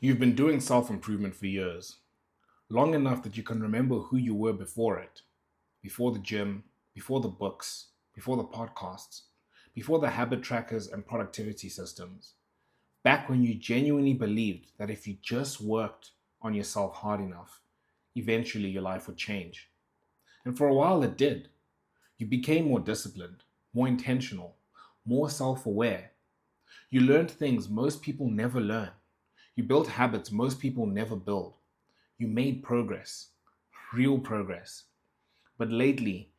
You've been doing self-improvement for years, long enough that you can remember who you were before it, before the gym, before the books, before the podcasts, before the habit trackers and productivity systems. Back when you genuinely believed that if you just worked on yourself hard enough, eventually your life would change. And for a while it did. You became more disciplined, more intentional, more self aware. You learned things most people never learn. You built habits most people never build. You made progress, real progress. But lately,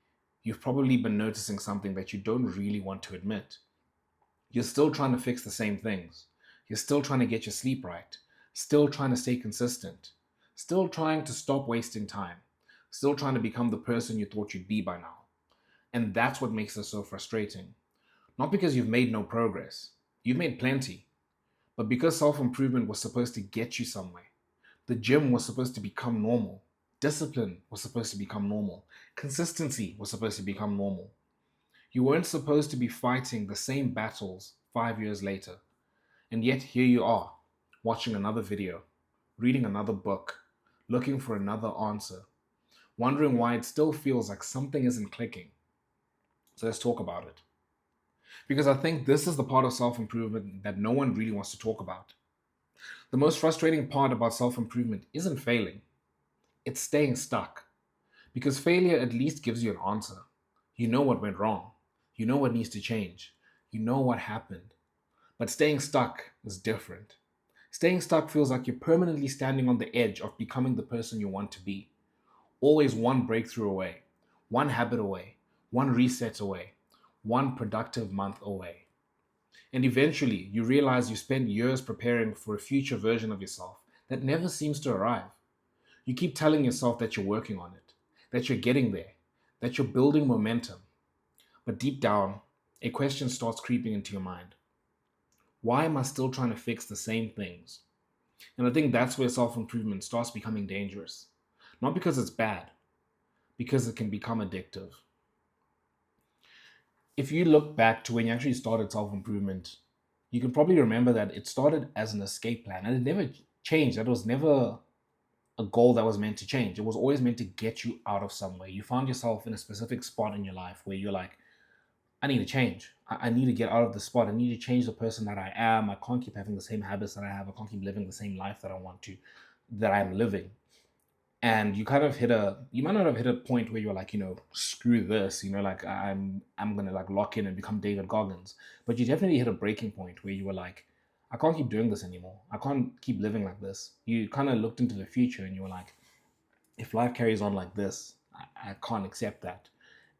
you've probably been noticing something that you don't really want to admit. You're still trying to fix the same things. You're still trying to get your sleep right, still trying to stay consistent, still trying to stop wasting time, still trying to become the person you thought you'd be by now. And that's what makes this so frustrating. Not because you've made no progress, you've made plenty, but because self improvement was supposed to get you somewhere. The gym was supposed to become normal. Discipline was supposed to become normal. Consistency was supposed to become normal. You weren't supposed to be fighting the same battles 5 years later. And yet here you are, watching another video, reading another book, looking for another answer, wondering why it still feels like something isn't clicking. So let's talk about it. Because I think this is the part of self improvement that no one really wants to talk about. The most frustrating part about self improvement isn't failing, it's staying stuck. Because failure at least gives you an answer. You know what went wrong, you know what needs to change, you know what happened. But staying stuck is different. Staying stuck feels like you're permanently standing on the edge of becoming the person you want to be. Always one breakthrough away, one habit away, one reset away, one productive month away. And eventually, you realize you spent years preparing for a future version of yourself that never seems to arrive. You keep telling yourself that you're working on it, that you're getting there, that you're building momentum. But deep down, a question starts creeping into your mind. Why am I still trying to fix the same things? And I think that's where self improvement starts becoming dangerous. Not because it's bad, because it can become addictive. If you look back to when you actually started self improvement, you can probably remember that it started as an escape plan and it never changed. That was never a goal that was meant to change. It was always meant to get you out of somewhere. You found yourself in a specific spot in your life where you're like, I need to change. I need to get out of the spot. I need to change the person that I am. I can't keep having the same habits that I have. I can't keep living the same life that I want to, that I'm living. And you kind of you might not have hit a point where you're like, screw this, like I'm gonna like lock in and become David Goggins. But you definitely hit a breaking point where you were like, I can't keep doing this anymore. I can't keep living like this. You kind of looked into the future and you were like, if life carries on like this, I can't accept that.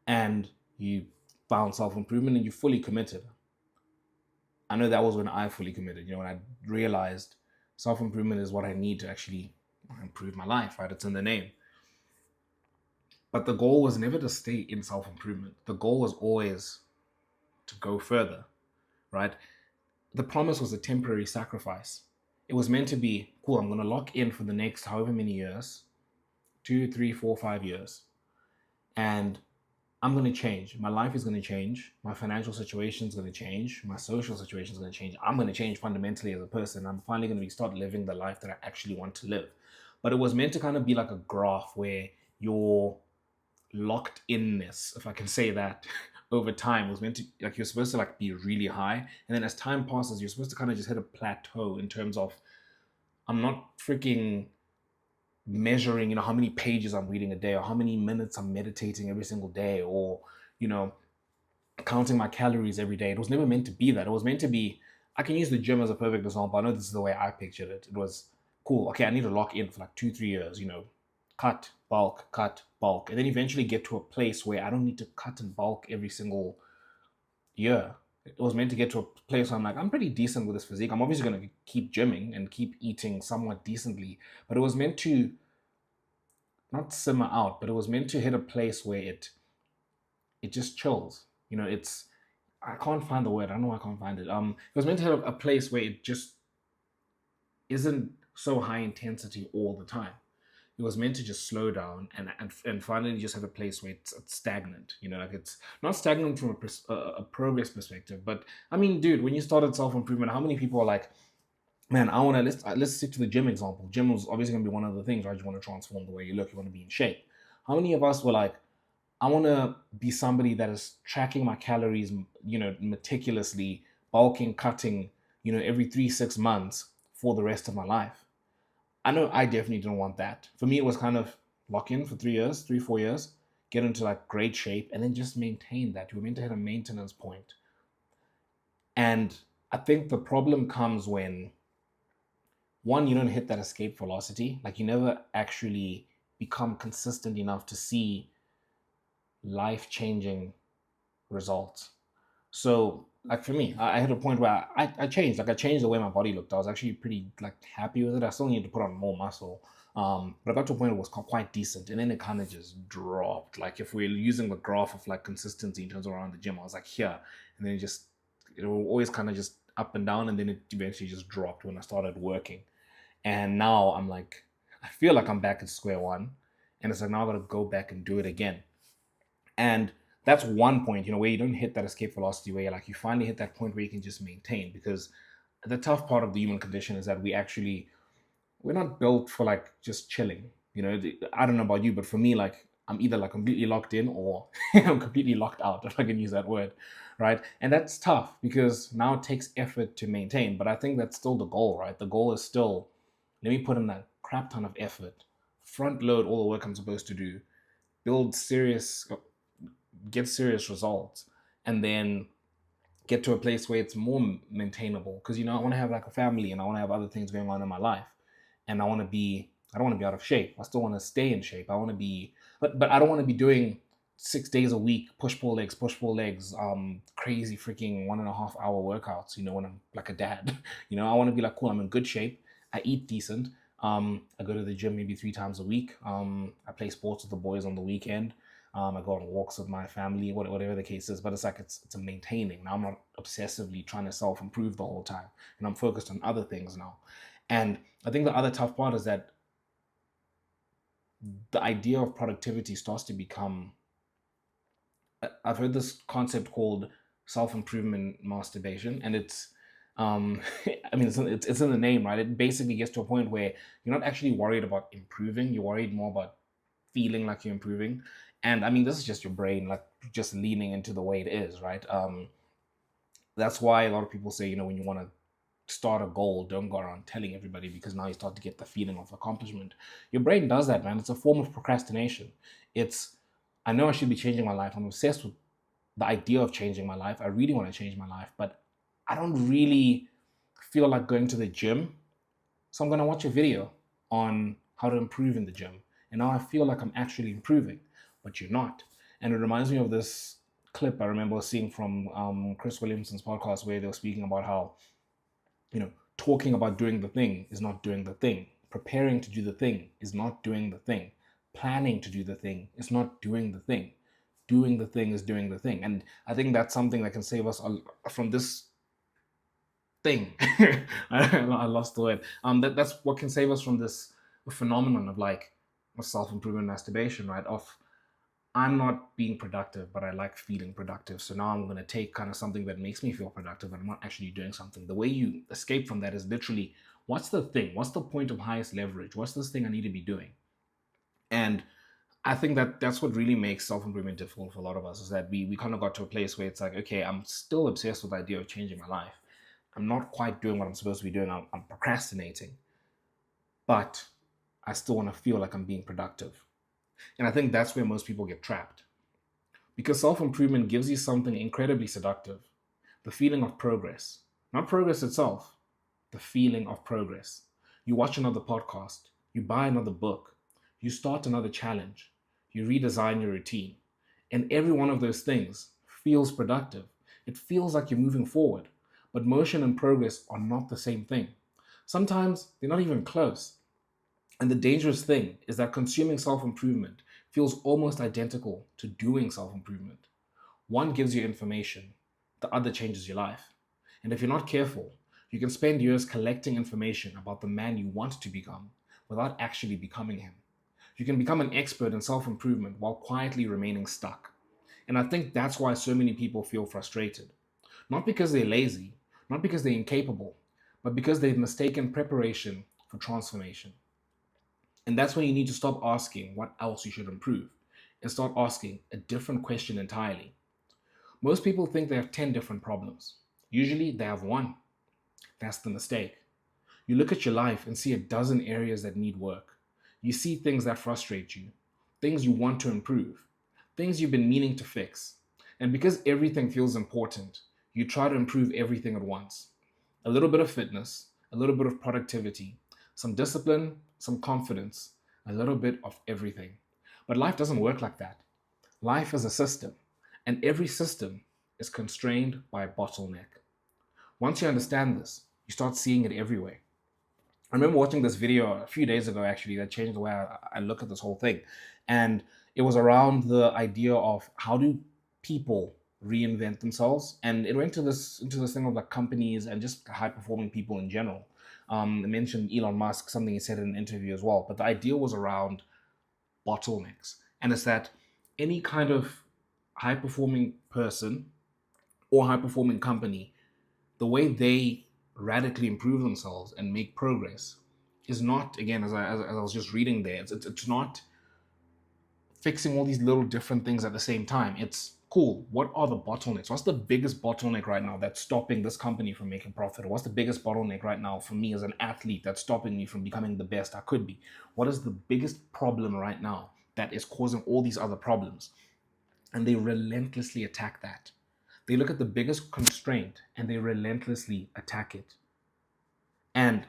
And you found self improvement and you fully committed. I know that was when I fully committed, when I realized self improvement is what I need to actually improve my life, right? It's in the name. But the goal was never to stay in self improvement. The goal was always to go further, right? The promise was a temporary sacrifice. It was meant to be cool, I'm going to lock in for the next however many years, 2, 3, 4, 5 years. And I'm going to change. My life is going to change. My financial situation is going to change. My social situation is going to change. I'm going to change fundamentally as a person. I'm finally going to start living the life that I actually want to live. But it was meant to kind of be like a graph where your locked inness, if I can say that, over time was meant to, like, you're supposed to like be really high. And then as time passes, you're supposed to kind of just hit a plateau in terms of, I'm not freaking measuring, how many pages I'm reading a day or how many minutes I'm meditating every single day or, you know, counting my calories every day. It was never meant to be that. It was meant to be, I can use the gym as a perfect example. I know this is the way I pictured it. It was cool. Okay, I need to lock in for like 2, 3 years, cut, bulk. And then eventually get to a place where I don't need to cut and bulk every single year. It was meant to get to a place where I'm like, I'm pretty decent with this physique. I'm obviously going to keep gymming and keep eating somewhat decently. But it was meant to not simmer out, but it was meant to hit a place where it just chills. It's, I can't find the word. I don't know why I can't find it. It was meant to hit a place where it just isn't so high intensity all the time. It was meant to just slow down and finally just have a place where it's stagnant. Like it's not stagnant from a progress perspective, but I mean, dude, when you started self improvement, how many people are like, man, let's stick to the gym example. Gym was obviously gonna be one of the things, right? You want to transform the way you look, you want to be in shape. How many of us were like, I want to be somebody that is tracking my calories, meticulously, bulking, cutting, every 3 6 months for the rest of my life? I know I definitely didn't want that. For me, it was kind of lock in for 3 years, 3 4 years, get into like great shape, and then just maintain that. You were meant to hit a maintenance point. And I think the problem comes when, one, you don't hit that escape velocity. Like you never actually become consistent enough to see life changing results. So, like for me, I hit a point where I changed. Like I changed the way my body looked. I was actually pretty like happy with it. I still needed to put on more muscle, but I got to a point where it was quite decent, and then it kind of just dropped. Like if we're using the graph of like consistency in terms of around the gym, I was like here, and then it will always kind of just up and down, and then it eventually just dropped when I started working. And now I'm like, I feel like I'm back at square one, and it's like now I got to go back and do it again. And that's one point, where you don't hit that escape velocity, where you finally hit that point where you can just maintain. Because the tough part of the human condition is that we're not built for like just chilling. I don't know about you, but for me, like I'm either like completely locked in or I'm completely locked out, if I can use that word, right? And that's tough because now it takes effort to maintain. But I think that's still the goal, right? The goal is still, let me put in that crap ton of effort, front load all the work I'm supposed to do, build serious get serious results, and then get to a place where it's more maintainable. Because I want to have like a family, and I want to have other things going on in my life, and I don't want to be out of shape. I still want to stay in shape. I want to be, but I don't want to be doing 6 days a week push pull legs, crazy freaking 1.5 hour workouts. When I'm like a dad, I want to be like, cool, I'm in good shape. I eat decent. I go to the gym maybe 3 times a week. I play sports with the boys on the weekend. I go on walks with my family, whatever the case is. But it's like it's a maintaining. Now I'm not obsessively trying to self improve the whole time, and I'm focused on other things now. And I think the other tough part is that the idea of productivity starts to become. I've heard this concept called self improvement masturbation, and I mean, it's in the name, right? It basically gets to a point where you're not actually worried about improving. You're worried more about feeling like you're improving. And I mean, this is just your brain, like just leaning into the way it is, right? That's why a lot of people say, when you want to start a goal, don't go around telling everybody, because now you start to get the feeling of accomplishment. Your brain does that, man. It's a form of procrastination. It's, I know I should be changing my life. I'm obsessed with the idea of changing my life. I really want to change my life, but I don't really feel like going to the gym. So I'm going to watch a video on how to improve in the gym. And now I feel like I'm actually improving, but you're not. And it reminds me of this clip I remember seeing from Chris Williamson's podcast, where they were speaking about how, talking about doing the thing is not doing the thing. Preparing to do the thing is not doing the thing. Planning to do the thing is not doing the thing. Doing the thing is doing the thing. And I think that's something that can save us from this thing. I lost the word. That's what can save us from this phenomenon of like self-improvement masturbation, right? Of, I'm not being productive, but I like feeling productive. So now I'm going to take kind of something that makes me feel productive, but I'm not actually doing something. The way you escape from that is literally, what's the thing? What's the point of highest leverage? What's this thing I need to be doing? And I think that that's what really makes self-improvement difficult for a lot of us, is that we kind of got to a place where it's like, okay, I'm still obsessed with the idea of changing my life. I'm not quite doing what I'm supposed to be doing. I'm procrastinating, but I still want to feel like I'm being productive. And I think that's where most people get trapped, because self improvement gives you something incredibly seductive: the feeling of progress. Not progress itself, the feeling of progress. You watch another podcast, you buy another book, you start another challenge, you redesign your routine. And every one of those things feels productive. It feels like you're moving forward. But motion and progress are not the same thing. Sometimes they're not even close. And the dangerous thing is that consuming self improvement feels almost identical to doing self improvement. One gives you information, the other changes your life. And if you're not careful, you can spend years collecting information about the man you want to become without actually becoming him. You can become an expert in self improvement while quietly remaining stuck. And I think that's why so many people feel frustrated. Not because they're lazy, not because they're incapable, but because they've mistaken preparation for transformation. And that's when you need to stop asking what else you should improve and start asking a different question entirely. Most people think they have 10 different problems. Usually they have one. That's the mistake. You look at your life and see a dozen areas that need work. You see things that frustrate you, things you want to improve, things you've been meaning to fix. And because everything feels important, you try to improve everything at once. A little bit of fitness, a little bit of productivity, some discipline, some confidence, a little bit of everything. But life doesn't work like that. Life is a system, and every system is constrained by a bottleneck. Once you understand this, you start seeing it everywhere. I remember watching this video a few days ago, actually, that changed the way I look at this whole thing. And it was around the idea of how do people reinvent themselves. And it went into this thing of like companies and just high performing people in general. I mentioned Elon Musk, something he said in an interview as well. But the idea was around bottlenecks. And it's that any kind of high performing person or high performing company, the way they radically improve themselves and make progress is not, again, as I was just reading there, it's not fixing all these little different things at the same time. It's cool. What are the bottlenecks? What's the biggest bottleneck right now that's stopping this company from making profit? Or what's the biggest bottleneck right now for me as an athlete that's stopping me from becoming the best I could be? What is the biggest problem right now that is causing all these other problems? And they relentlessly attack that. They look at the biggest constraint and they relentlessly attack it. And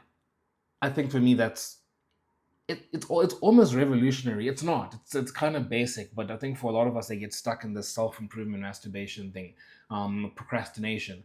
I think for me, it's almost revolutionary. It's not. It's kind of basic, but I think for a lot of us, they get stuck in this self-improvement, masturbation thing, procrastination.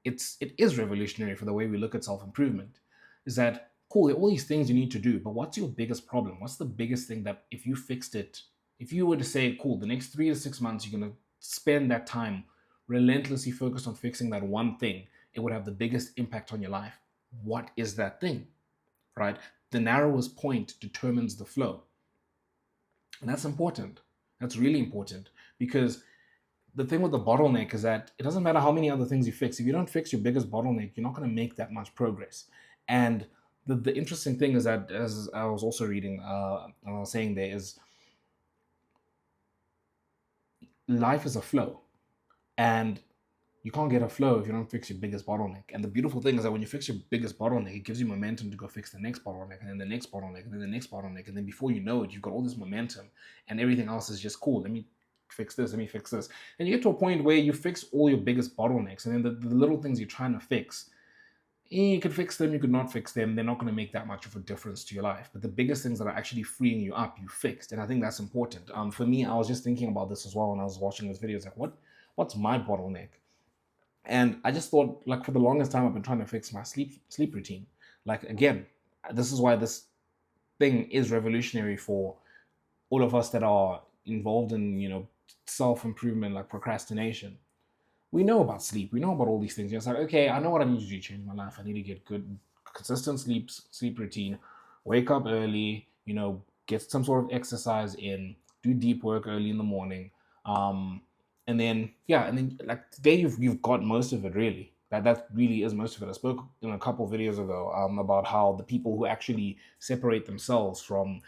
It is revolutionary for the way we look at self-improvement. Is that cool? There are all these things you need to do, but what's your biggest problem? What's the biggest thing that if you fixed it, if you were to say, cool, the next 3 to 6 months, you're gonna spend that time relentlessly focused on fixing that one thing, it would have the biggest impact on your life. What is that thing? Right? The narrowest point determines the flow. And that's important. That's really important because the thing with the bottleneck is that it doesn't matter how many other things you fix. If you don't fix your biggest bottleneck, you're not going to make that much progress. And the interesting thing is that, as I was also reading, and I was saying there, is life is a flow. And you can't get a flow if you don't fix your biggest bottleneck. And the beautiful thing is that when you fix your biggest bottleneck, it gives you momentum to go fix the next bottleneck, and then the next bottleneck, and then the next bottleneck. And then before you know it, you've got all this momentum and everything else is just cool. Let me fix this, let me fix this. And you get to a point where you fix all your biggest bottlenecks. And then the little things you're trying to fix, you could fix them, you could not fix them. They're not going to make that much of a difference to your life. But the biggest things that are actually freeing you up, you fixed. And I think that's important. For me, I was just thinking about this as well when I was watching this video. It's like, what's my bottleneck? And I just thought, like, for the longest time, I've been trying to fix my sleep routine. Like, again, this is why this thing is revolutionary for all of us that are involved in, self-improvement, like procrastination. We know about sleep. We know about all these things. It's like, okay, I know what I need to do to change my life. I need to get good, consistent sleep routine, wake up early, get some sort of exercise in, do deep work early in the morning. And then like today you've got most of it really. That really is most of it. I spoke in a couple of videos ago about how the people who actually separate themselves from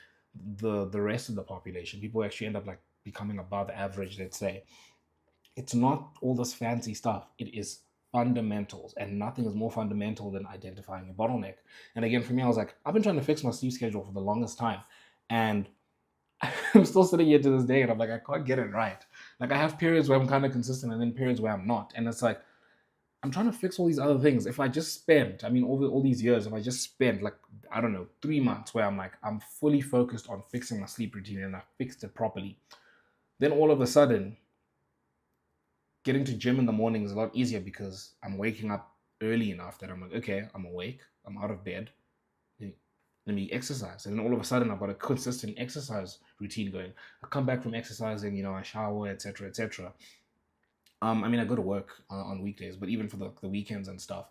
the rest of the population, people who actually end up like becoming above average, let's say, it's not all this fancy stuff. It is fundamentals, and nothing is more fundamental than identifying a bottleneck. And again, for me, I was like, I've been trying to fix my sleep schedule for the longest time, and I'm still sitting here to this day and I'm like, I can't get it right. Like I have periods where I'm kind of consistent and then periods where I'm not. And it's like, I'm trying to fix all these other things. If I just spent, over all these years, if I just spent like, I don't know, 3 months where I'm like, I'm fully focused on fixing my sleep routine and I fixed it properly, then all of a sudden, getting to gym in the morning is a lot easier because I'm waking up early enough that I'm like, okay, I'm awake, I'm out of bed, let me exercise. And then all of a sudden I've got a consistent exercise routine going. I come back from exercising, I shower, etc., etc. I go to work on weekdays, but even for the weekends and stuff,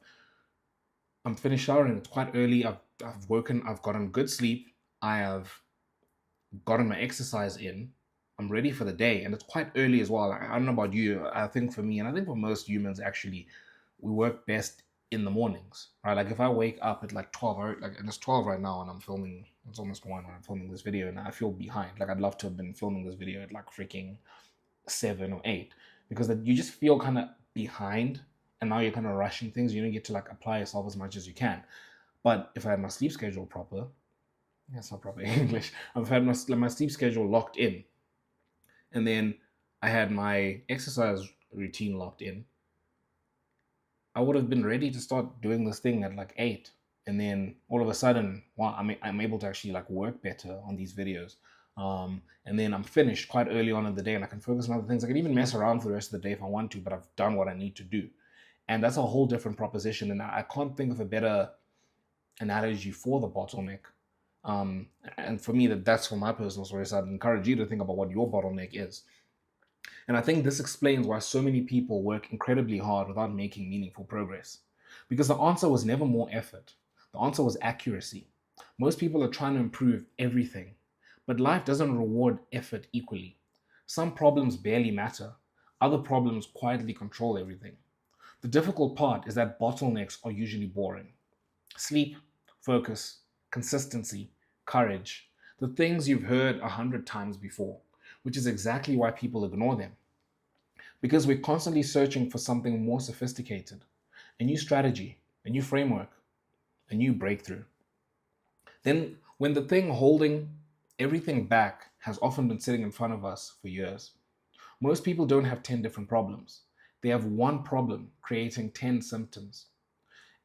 I'm finished showering. It's quite early. I've woken, I've gotten good sleep. I have gotten my exercise in. I'm ready for the day, and it's quite early as well. I don't know about you. I think for me, and I think for most humans actually, we work best in the mornings, right? Like if I wake up at like 12, and it's 12 right now and I'm filming, it's almost 1 when I'm filming this video and I feel behind. Like I'd love to have been filming this video at like freaking 7 or 8 because that you just feel kind of behind and now you're kind of rushing things. You don't get to like apply yourself as much as you can. But if I had my sleep schedule proper, that's not proper English. If I had my sleep schedule locked in and then I had my exercise routine locked in, I would have been ready to start doing this thing at like 8. And then all of a sudden, wow, I'm able to actually like work better on these videos. And then I'm finished quite early on in the day and I can focus on other things. I can even mess around for the rest of the day if I want to, but I've done what I need to do. And that's a whole different proposition. And I can't think of a better analogy for the bottleneck. And for me, that's for my personal story. So I'd encourage you to think about what your bottleneck is. And I think this explains why so many people work incredibly hard without making meaningful progress. Because the answer was never more effort. The answer was accuracy. Most people are trying to improve everything, but life doesn't reward effort equally. Some problems barely matter. Other problems quietly control everything. The difficult part is that bottlenecks are usually boring. Sleep, focus, consistency, courage, the things you've heard 100 times before, which is exactly why people ignore them. Because we're constantly searching for something more sophisticated, a new strategy, a new framework, a new breakthrough. Then, when the thing holding everything back has often been sitting in front of us for years, most people don't have 10 different problems. They have one problem creating 10 symptoms.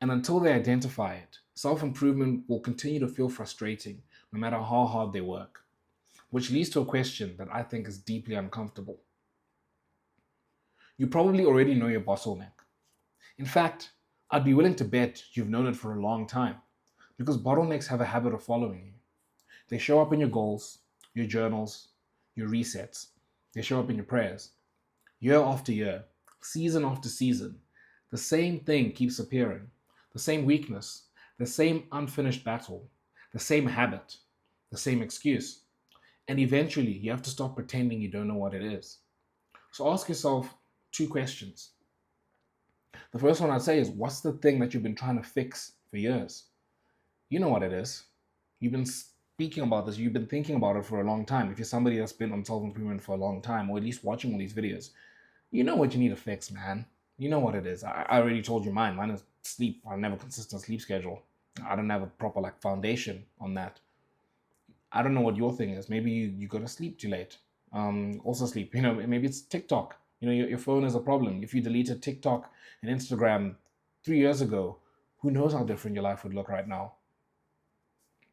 And until they identify it, self-improvement will continue to feel frustrating no matter how hard they work. Which leads to a question that I think is deeply uncomfortable. You probably already know your bottleneck. In fact, I'd be willing to bet you've known it for a long time because bottlenecks have a habit of following you. They show up in your goals, your journals, your resets. They show up in your prayers. Year after year, season after season, the same thing keeps appearing. The same weakness, the same unfinished battle, the same habit, the same excuse. And eventually, you have to stop pretending you don't know what it is. So ask yourself 2 questions. The first one I'd say is, what's the thing that you've been trying to fix for years? You know what it is. You've been speaking about this. You've been thinking about it for a long time. If you're somebody that's been on self-improvement for a long time, or at least watching all these videos, you know what you need to fix, man. You know what it is. I already told you mine. Mine is sleep. I don't have a consistent sleep schedule. I don't have a proper like foundation on that. I don't know what your thing is. Maybe you go to sleep too late. Also sleep. Maybe it's TikTok. Your phone is a problem. If you deleted TikTok and Instagram 3 years ago, who knows how different your life would look right now?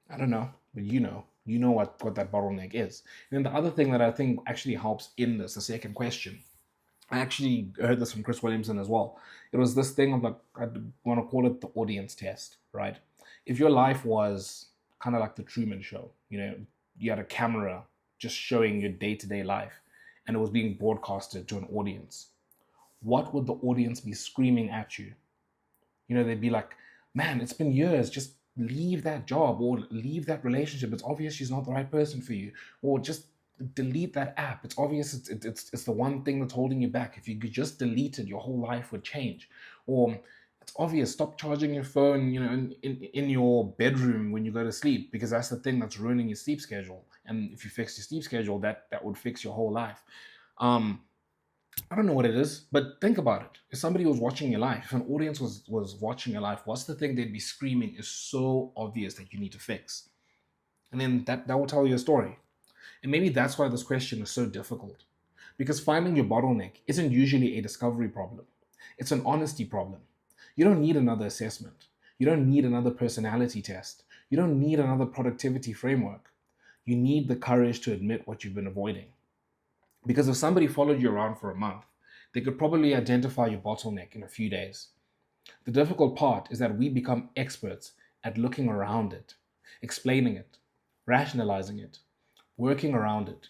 I don't know, but you know what that bottleneck is. And then the other thing that I think actually helps in this, the second question, I actually heard this from Chris Williamson as well. It was this thing of like, I want to call it the audience test, right? If your life was kind of like the Truman Show, you had a camera just showing your day-to-day life and it was being broadcasted to an audience, what would the audience be screaming at you? They'd be like, man, it's been years, just leave that job or leave that relationship. It's obvious she's not the right person for you. Or just delete that app. It's obvious it's the one thing that's holding you back. If you could just delete it, your whole life would change. Or it's obvious, stop charging your phone, in your bedroom when you go to sleep, because that's the thing that's ruining your sleep schedule. And if you fix your sleep schedule, that would fix your whole life. I don't know what it is, but think about it. If somebody was watching your life, if an audience was watching your life, what's the thing they'd be screaming is so obvious that you need to fix? And then that will tell you a story. And maybe that's why this question is so difficult. Because finding your bottleneck isn't usually a discovery problem. It's an honesty problem. You don't need another assessment. You don't need another personality test. You don't need another productivity framework. You need the courage to admit what you've been avoiding. Because if somebody followed you around for a month, they could probably identify your bottleneck in a few days. The difficult part is that we become experts at looking around it, explaining it, rationalizing it, working around it,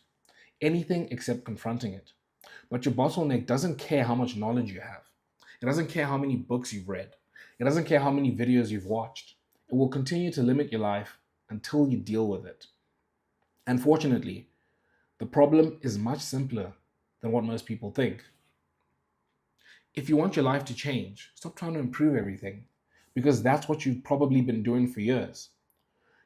anything except confronting it. But your bottleneck doesn't care how much knowledge you have. It doesn't care how many books you've read. It doesn't care how many videos you've watched. It will continue to limit your life until you deal with it. Unfortunately, the problem is much simpler than what most people think. If you want your life to change, stop trying to improve everything because that's what you've probably been doing for years.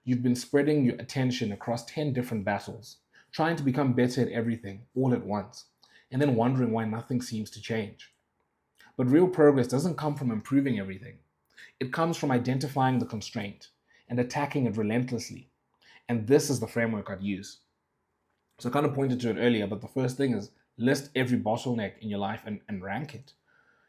You've been spreading your attention across 10 different battles, trying to become better at everything all at once, and then wondering why nothing seems to change. But real progress doesn't come from improving everything. It comes from identifying the constraint and attacking it relentlessly. And this is the framework I'd use. So I kind of pointed to it earlier, but the first thing is list every bottleneck in your life and rank it.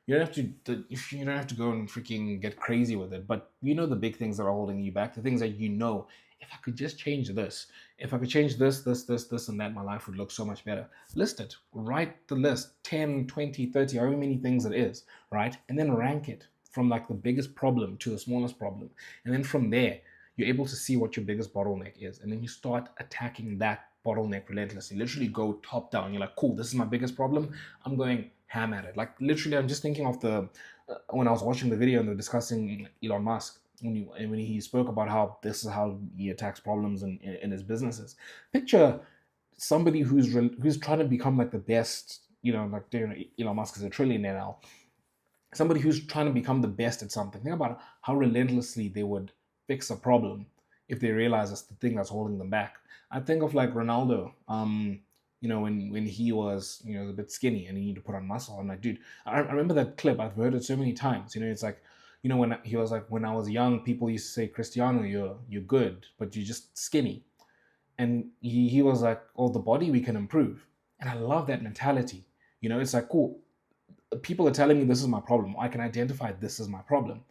You don't have to you don't have to go and freaking get crazy with it, but you know the big things that are holding you back, the things that you know, if I could just change this, if I could change this, and that, my life would look so much better. List it. Write the list, 10, 20, 30, however many things it is, right? And then rank it from like the biggest problem to the smallest problem. And then from there, you're able to see what your biggest bottleneck is. And then you start attacking that bottleneck relentlessly. Literally go top down. You're like, cool, this is my biggest problem. I'm going ham at it. Like literally, I'm just thinking of the when I was watching the video and they're discussing Elon Musk when he spoke about how this is how he attacks problems in his businesses. Picture somebody who's trying to become like the best. Like Elon Musk is a trillionaire now. Somebody who's trying to become the best at something. Think about how relentlessly they would fix a problem if they realize it's the thing that's holding them back. I think of like Ronaldo. When he was a bit skinny and he needed to put on muscle. I'm like, dude, I remember that clip. I've heard it so many times. It's like, when he was like, when I was young, people used to say, Cristiano, you're good, but you're just skinny. And he was like, oh, the body we can improve. And I love that mentality. It's like, cool. People are telling me this is my problem. I can identify this as my problem.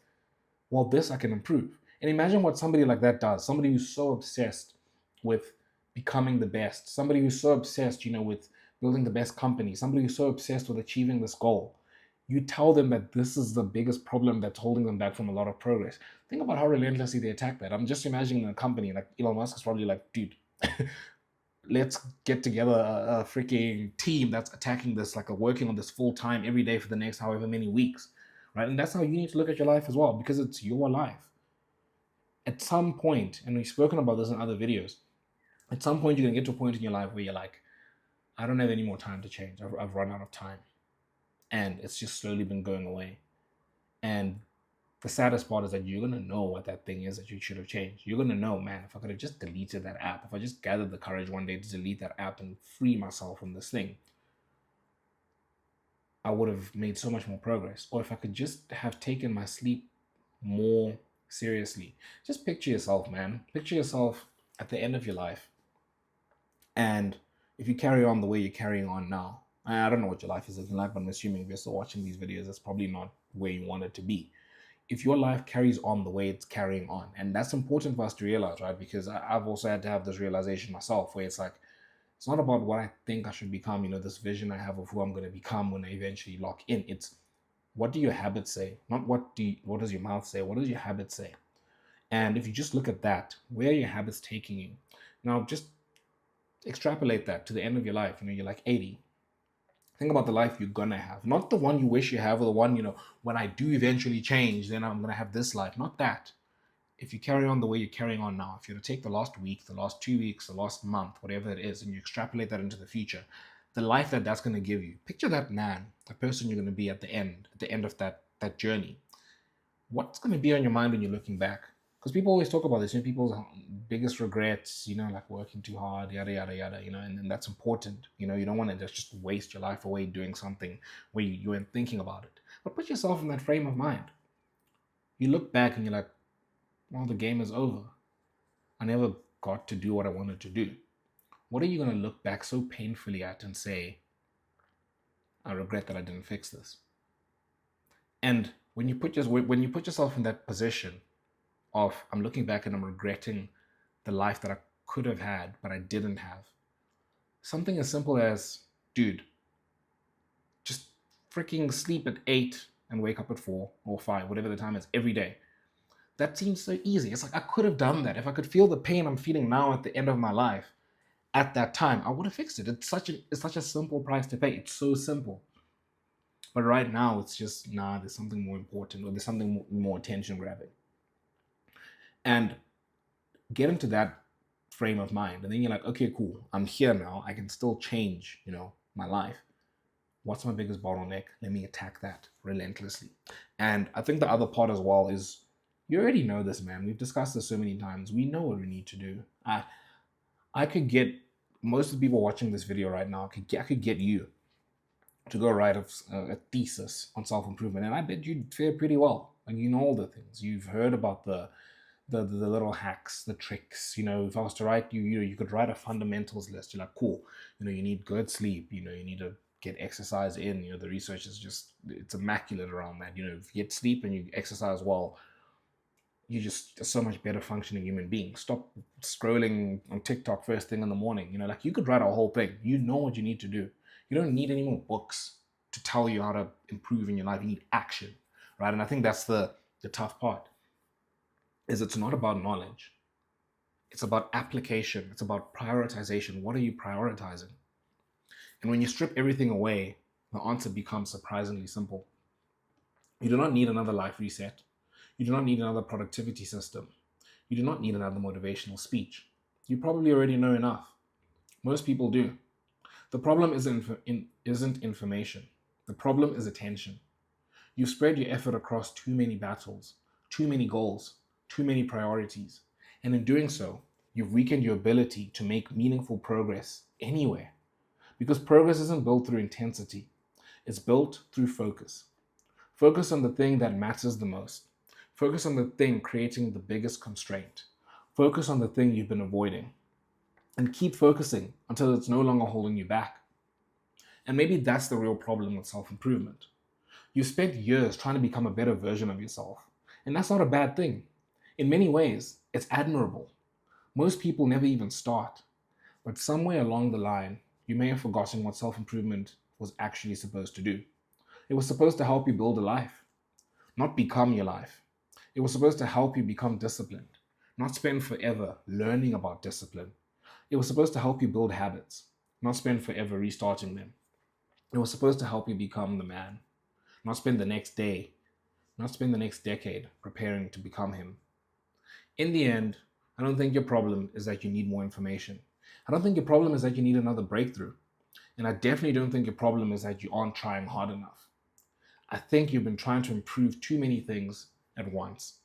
Well, this I can improve. And imagine what somebody like that does. Somebody who's so obsessed with becoming the best. Somebody who's so obsessed, with building the best company. Somebody who's so obsessed with achieving this goal. You tell them that this is the biggest problem that's holding them back from a lot of progress. Think about how relentlessly they attack that. I'm just imagining a company like Elon Musk is probably like, dude, let's get together a freaking team that's attacking this, like working on this full time every day for the next however many weeks, right? And that's how you need to look at your life as well, because it's your life. At some point, and we've spoken about this in other videos, at some point you're going to get to a point in your life where you're like, I don't have any more time to change. I've run out of time. And it's just slowly been going away. And the saddest part is that you're going to know what that thing is that you should have changed. You're going to know, man, if I could have just deleted that app, if I just gathered the courage one day to delete that app and free myself from this thing, I would have made so much more progress. Or if I could just have taken my sleep more seriously. Just picture yourself, man. Picture yourself at the end of your life. And if you carry on the way you're carrying on now, I don't know what your life is looking like, but I'm assuming if you're still watching these videos, that's probably not where you want it to be. If your life carries on the way it's carrying on, and that's important for us to realize, right? Because I've also had to have this realization myself, where it's like, it's not about what I think I should become, this vision I have of who I'm going to become when I eventually lock in. It's what do your habits say? Not what does your mouth say? What does your habits say? And if you just look at that, where are your habits taking you? Now, just extrapolate that to the end of your life. You're like 80. Think about the life you're gonna have, not the one you wish you have, or the one, when I do eventually change, then I'm gonna have this life. Not that. If you carry on the way you're carrying on now, if you were to take the last week, the last 2 weeks, the last month, whatever it is, and you extrapolate that into the future, the life that's gonna give you. Picture that man, the person you're gonna be at the end of that journey. What's gonna be on your mind when you're looking back? Because people always talk about this, people's biggest regrets, like working too hard, yada, yada, yada, and that's important. You don't want to just waste your life away doing something where you weren't thinking about it. But put yourself in that frame of mind. You look back and you're like, well, the game is over. I never got to do what I wanted to do. What are you going to look back so painfully at and say, I regret that I didn't fix this? And when you put yourself in that position of, I'm looking back and I'm regretting the life that I could have had, but I didn't have. Something as simple as, dude, just freaking sleep at 8 and wake up at 4 or 5, whatever the time is, every day. That seems so easy. It's like, I could have done that. If I could feel the pain I'm feeling now at the end of my life, at that time, I would have fixed it. It's such a simple price to pay. It's so simple. But right now, it's just, there's something more important, or there's something more attention grabbing. And get into that frame of mind. And then you're like, okay, cool. I'm here now. I can still change, my life. What's my biggest bottleneck? Let me attack that relentlessly. And I think the other part as well is You already know this, man. We've discussed this so many times. We know what we need to do. I could get most of the people watching this video right now. I could get you to go write a thesis on self improvement, and I bet you'd fare pretty well. Like, you know all the things you've heard about, the little hacks, the tricks. If I was to write you could write a fundamentals list. You're like, cool. You need good sleep. You need to get exercise in. The research is it's immaculate around that. If you get sleep and you exercise well, you're just a so much better functioning human being. Stop scrolling on TikTok first thing in the morning. Like, you could write a whole thing. You know what you need to do. You don't need any more books to tell you how to improve in your life. You need action, right? And I think that's the tough part, is it's not about knowledge. It's about application. It's about prioritization. What are you prioritizing? And when you strip everything away, the answer becomes surprisingly simple. You do not need another life reset. You do not need another productivity system. You do not need another motivational speech. You probably already know enough. Most people do. The problem isn't information. The problem is attention. You've spread your effort across too many battles, too many goals, too many priorities. And in doing so, you've weakened your ability to make meaningful progress anywhere. Because progress isn't built through intensity. It's built through focus. Focus on the thing that matters the most. Focus on the thing creating the biggest constraint. Focus on the thing you've been avoiding. And keep focusing until it's no longer holding you back. And maybe that's the real problem with self-improvement. You spent years trying to become a better version of yourself. And that's not a bad thing. In many ways, it's admirable. Most people never even start. But somewhere along the line, you may have forgotten what self-improvement was actually supposed to do. It was supposed to help you build a life, not become your life. It was supposed to help you become disciplined, not spend forever learning about discipline. It was supposed to help you build habits, not spend forever restarting them. It was supposed to help you become the man, not spend the next day, not spend the next decade preparing to become him. In the end, I don't think your problem is that you need more information. I don't think your problem is that you need another breakthrough. And I definitely don't think your problem is that you aren't trying hard enough. I think you've been trying to improve too many things at once.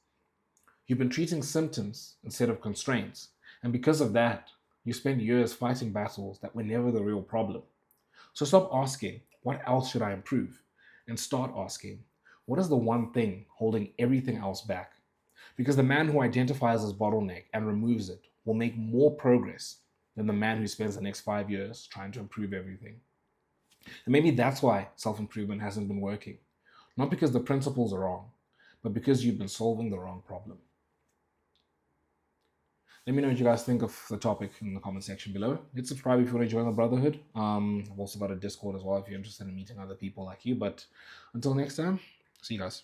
You've been treating symptoms instead of constraints. And because of that, you spend years fighting battles that were never the real problem. So stop asking, what else should I improve? And start asking, what is the one thing holding everything else back? Because the man who identifies as bottleneck and removes it will make more progress than the man who spends the next 5 years trying to improve everything. And maybe that's why self-improvement hasn't been working. Not because the principles are wrong, but because you've been solving the wrong problem. Let me know what you guys think of the topic in the comment section below. Hit subscribe if you want to join the brotherhood. I've also got a Discord as well if you're interested in meeting other people like you. But until next time, see you guys.